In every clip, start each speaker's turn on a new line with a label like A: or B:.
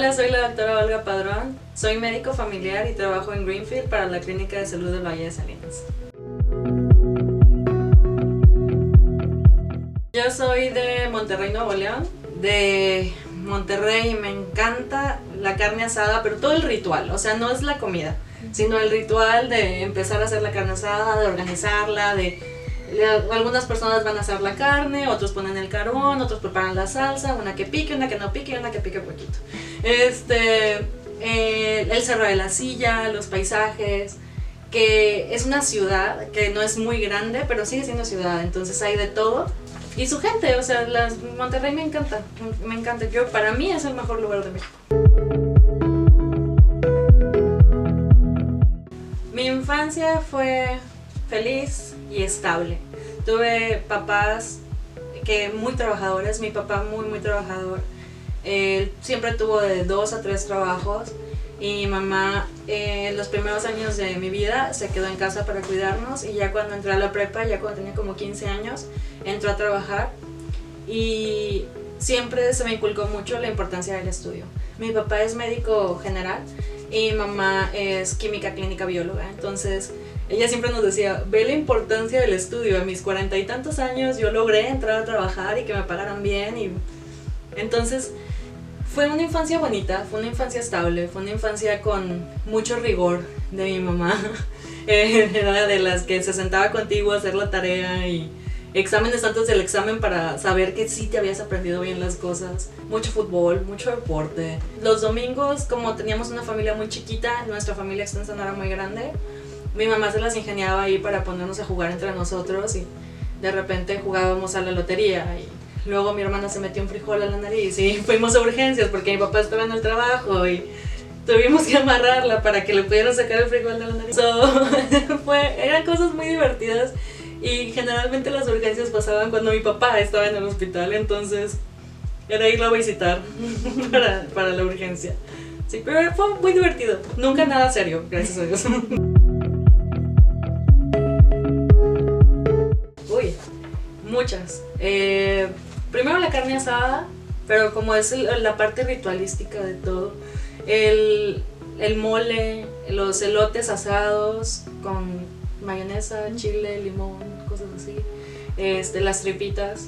A: Hola, soy la doctora Olga Padrón, soy médico familiar y trabajo en Greenfield para la Clínica de Salud del Valle de Salinas. Yo soy de Monterrey, Nuevo León, de Monterrey. Me encanta la carne asada, pero todo el ritual, o sea, no es la comida, sino el ritual de empezar a hacer la carne asada, de organizarla, algunas personas van a asar la carne, otros ponen el carbón, otros preparan la salsa, una que pique, una que no pique y una que pique poquito. El Cerro de la Silla, los paisajes, que es una ciudad que no es muy grande, pero sigue siendo ciudad, entonces hay de todo. Y su gente, o sea, Monterrey me encanta. Para mí es el mejor lugar de México. Mi infancia fue feliz y estable. Tuve papás muy trabajadores, mi papá muy trabajador. Él siempre tuvo de 2 a 3 trabajos y mi mamá en los primeros años de mi vida se quedó en casa para cuidarnos, y ya cuando entré a la prepa, ya cuando tenía como 15 años, entró a trabajar y siempre se me inculcó mucho la importancia del estudio. Mi papá es médico general y mi mamá es química clínica bióloga, entonces ella siempre nos decía, ve la importancia del estudio. A mis 40 y tantos años yo logré entrar a trabajar y que me pagaran bien, y entonces fue una infancia bonita, fue una infancia estable, fue una infancia con mucho rigor de mi mamá. Era de las que se sentaba contigo a hacer la tarea y exámenes antes del examen para saber que sí te habías aprendido bien las cosas. Mucho fútbol, mucho deporte. Los domingos, como teníamos una familia muy chiquita, nuestra familia extensa no era muy grande, mi mamá se las ingeniaba ahí para ponernos a jugar entre nosotros, y de repente jugábamos a la lotería, y luego mi hermana se metió un frijol a la nariz y fuimos a urgencias porque mi papá estaba en el trabajo y tuvimos que amarrarla para que le pudieran sacar el frijol de la nariz. Eran cosas muy divertidas, y generalmente las urgencias pasaban cuando mi papá estaba en el hospital, entonces era irlo a visitar para la urgencia. Sí, pero fue muy divertido, nunca nada serio, gracias a Dios. Uy, muchas. Primero la carne asada, pero como es la parte ritualística de todo, el mole, los elotes asados con mayonesa, chile, limón, cosas así, las tripitas,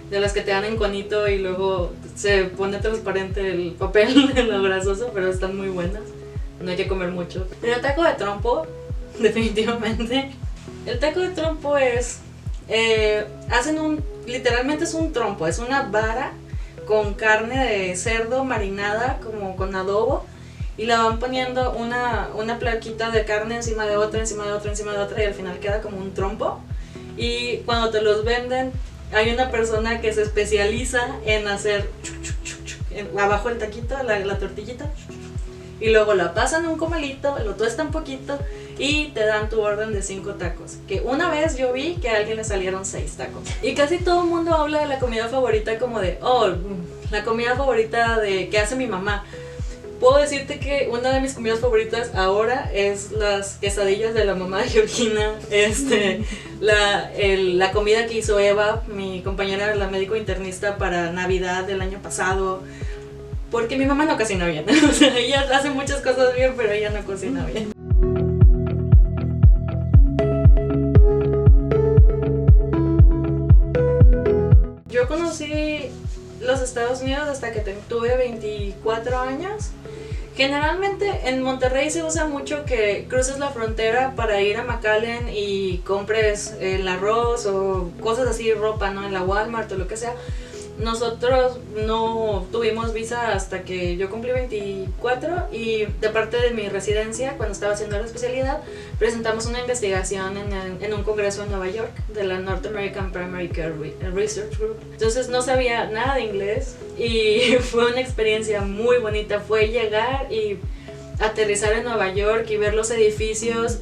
A: de las que te dan en conito y luego se pone transparente el papel en lo grasoso, pero están muy buenas, no hay que comer mucho. El taco de trompo, definitivamente. El taco de trompo es, literalmente es un trompo, es una vara con carne de cerdo marinada como con adobo, y la van poniendo una plaquita de carne encima de otra, encima de otra, encima de otra, y al final queda como un trompo. Y cuando te los venden, hay una persona que se especializa en hacer abajo el taquito, la tortillita, y luego la pasan a un comalito, lo tuestan un poquito y te dan tu orden de 5 tacos. Que una vez yo vi que a alguien le salieron 6 tacos. Y casi todo el mundo habla de la comida favorita como de, la comida favorita que hace mi mamá. Puedo decirte que una de mis comidas favoritas ahora es las quesadillas de la mamá de Georgina, la comida que hizo Eva, mi compañera, la médico internista, para Navidad del año pasado, porque mi mamá no cocina bien. O sea, ella hace muchas cosas bien, pero ella no cocina bien. Yo conocí los Estados Unidos hasta que tuve 24 años. Generalmente en Monterrey se usa mucho que cruces la frontera para ir a McAllen y compres el arroz o cosas así, ropa, ¿no? En la Walmart o lo que sea. Nosotros no tuvimos visa hasta que yo cumplí 24, y de parte de mi residencia, cuando estaba haciendo la especialidad, presentamos una investigación en un congreso en Nueva York de la North American Primary Care Research Group. Entonces no sabía nada de inglés y fue una experiencia muy bonita. Fue llegar y aterrizar en Nueva York y ver los edificios,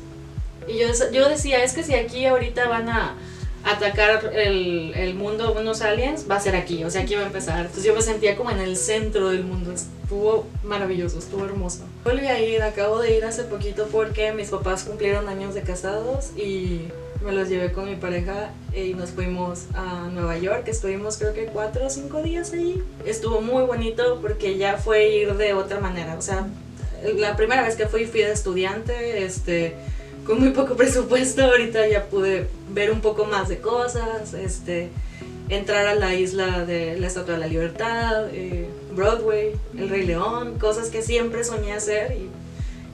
A: y yo decía, es que si aquí ahorita van a atacar el mundo unos aliens, va a ser aquí, o sea, aquí va a empezar. Entonces yo me sentía como en el centro del mundo. Estuvo maravilloso, estuvo hermoso. Volví a ir, acabo de ir hace poquito porque mis papás cumplieron años de casados y me los llevé con mi pareja y nos fuimos a Nueva York. Estuvimos creo que 4 o 5 días allí. Estuvo muy bonito porque ya fue ir de otra manera. O sea, la primera vez que fui de estudiante, con muy poco presupuesto. Ahorita ya pude ver un poco más de cosas, entrar a la isla de la Estatua de la Libertad, Broadway, El Rey León, cosas que siempre soñé hacer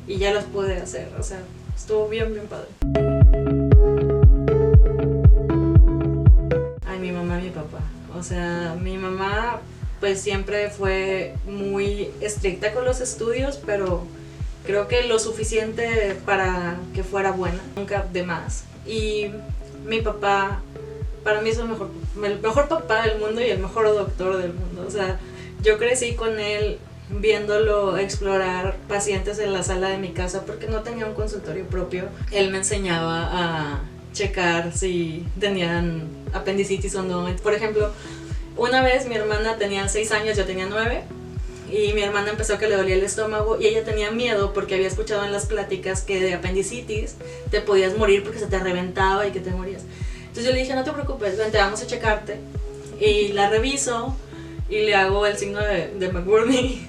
A: y ya las pude hacer. O sea, estuvo bien, bien padre. Ay, mi mamá y mi papá. O sea, mi mamá pues siempre fue muy estricta con los estudios, pero creo que lo suficiente para que fuera buena, nunca de más. Y mi papá, para mí es el mejor papá del mundo y el mejor doctor del mundo. O sea, yo crecí con él viéndolo explorar pacientes en la sala de mi casa porque no tenía un consultorio propio. Él me enseñaba a checar si tenían apendicitis o no. Por ejemplo, una vez mi hermana tenía 6 años, yo tenía 9, y mi hermana empezó que le dolía el estómago y ella tenía miedo porque había escuchado en las pláticas que de apendicitis te podías morir porque se te reventaba y que te morías. Entonces yo le dije, no te preocupes, vente, vamos a checarte. Y la reviso y le hago el signo de McBurney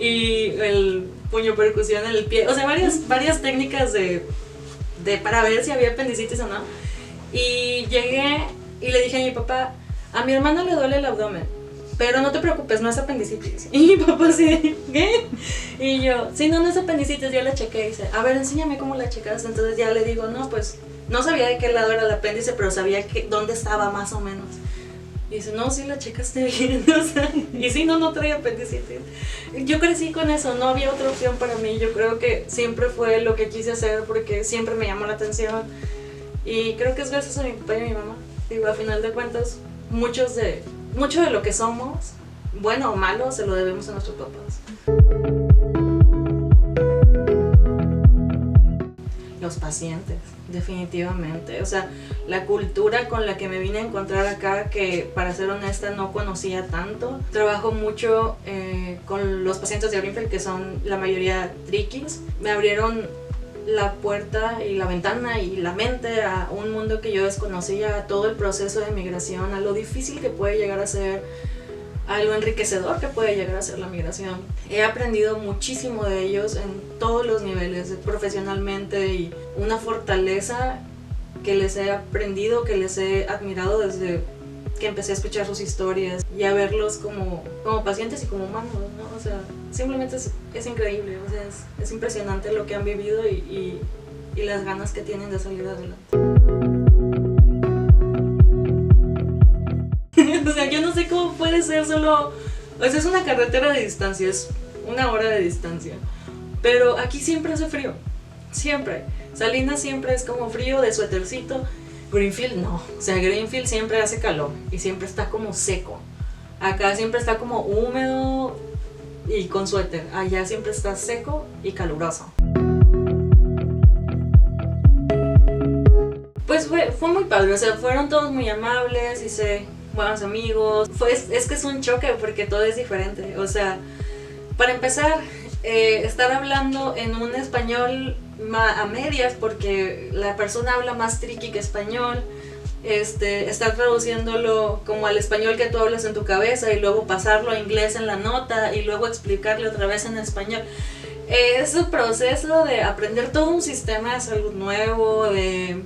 A: y el puño percusión en el pie. O sea, varias técnicas para ver si había apendicitis o no. Y llegué y le dije a mi papá, a mi hermana le duele el abdomen, pero no te preocupes, no es apendicitis. Y mi papá así, ¿qué? Y yo, sí, no es apendicitis, ya la chequé. Y dice, a ver, enséñame cómo la checaste. Entonces ya le digo, no, pues no sabía de qué lado era el apéndice, pero sabía dónde estaba más o menos. Y dice, no, sí la checaste bien. O sea, y sí, no traía apendicitis. Yo crecí con eso, no había otra opción para mí. Yo creo que siempre fue lo que quise hacer porque siempre me llamó la atención. Y creo que es gracias a mi papá y a mi mamá. Digo, a final de cuentas, mucho de lo que somos, bueno o malo, se lo debemos a nuestros papás. Los pacientes, definitivamente. O sea, la cultura con la que me vine a encontrar acá, que para ser honesta no conocía tanto. Trabajo mucho con los pacientes de Greenfield, que son la mayoría triquis. Me abrieron la puerta y la ventana y la mente a un mundo que yo desconocía, a todo el proceso de migración, a lo difícil que puede llegar a ser, a lo enriquecedor que puede llegar a ser la migración. He aprendido muchísimo de ellos en todos los niveles, profesionalmente, y una fortaleza que les he aprendido, que les he admirado desde que empecé a escuchar sus historias y a verlos como pacientes y como humanos, ¿no? O sea, simplemente es increíble, o sea, es impresionante lo que han vivido y las ganas que tienen de salir adelante. O sea, yo no sé cómo puede ser solo... O sea, es una carretera de distancia, es 1 hora de distancia, pero aquí siempre hace frío, siempre. Salinas siempre es como frío, de suétercito. Greenfield no, o sea, Greenfield siempre hace calor y siempre está como seco. Acá siempre está como húmedo y con suéter. Allá siempre está seco y caluroso. Pues fue muy padre, o sea, fueron todos muy amables, hice buenos amigos. Es que es un choque porque todo es diferente. O sea, para empezar, estar hablando en un español a medias porque la persona habla más triqui que español, estar traduciéndolo como al español que tú hablas en tu cabeza y luego pasarlo a inglés en la nota y luego explicarle otra vez en español. Ese proceso de aprender todo un sistema de salud nuevo, de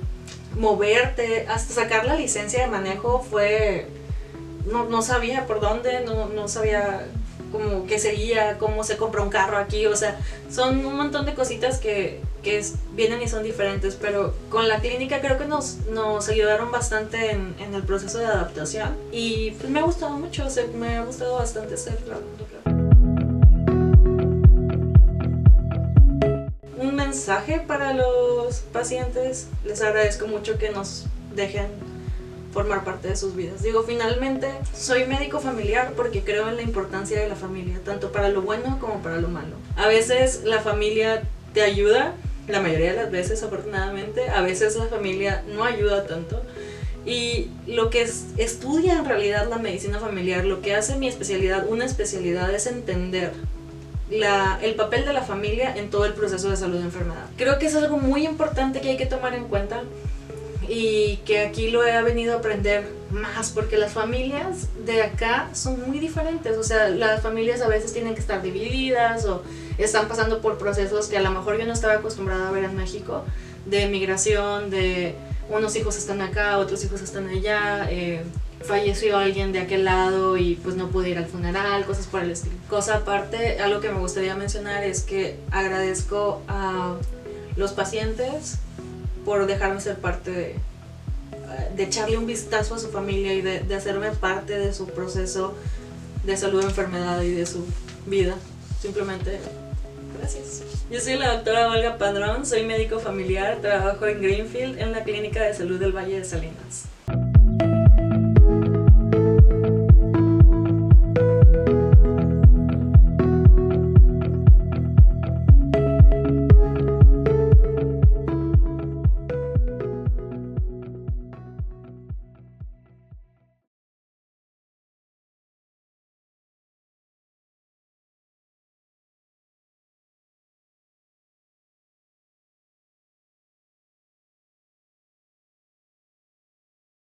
A: moverte, hasta sacar la licencia de manejo fue... No sabía por dónde, no sabía como qué seguía, cómo se compra un carro aquí, o sea, son un montón de cositas que vienen y son diferentes, pero con la clínica creo que nos ayudaron bastante en el proceso de adaptación y pues me ha gustado mucho, o sea, me ha gustado bastante ser un mensaje para los pacientes. Les agradezco mucho que nos dejen formar parte de sus vidas. Digo, finalmente soy médico familiar porque creo en la importancia de la familia, tanto para lo bueno como para lo malo. A veces la familia te ayuda, la mayoría de las veces afortunadamente, a veces la familia no ayuda tanto. Y lo que estudia en realidad la medicina familiar, lo que hace mi especialidad una especialidad, es entender el papel de la familia en todo el proceso de salud y enfermedad. Creo que es algo muy importante que hay que tomar en cuenta. y que aquí lo he venido a aprender más, porque las familias de acá son muy diferentes. O sea, las familias a veces tienen que estar divididas o están pasando por procesos que a lo mejor yo no estaba acostumbrada a ver en México, de migración, de unos hijos están acá, otros hijos están allá, falleció alguien de aquel lado y pues no pude ir al funeral, cosas por el estilo. Cosa aparte, algo que me gustaría mencionar es que agradezco a los pacientes por dejarme ser parte de echarle un vistazo a su familia y de hacerme parte de su proceso de salud, enfermedad y de su vida. Simplemente, gracias. Yo soy la doctora Olga Padrón, soy médico familiar, trabajo en Greenfield, en la Clínica de Salud del Valle de Salinas.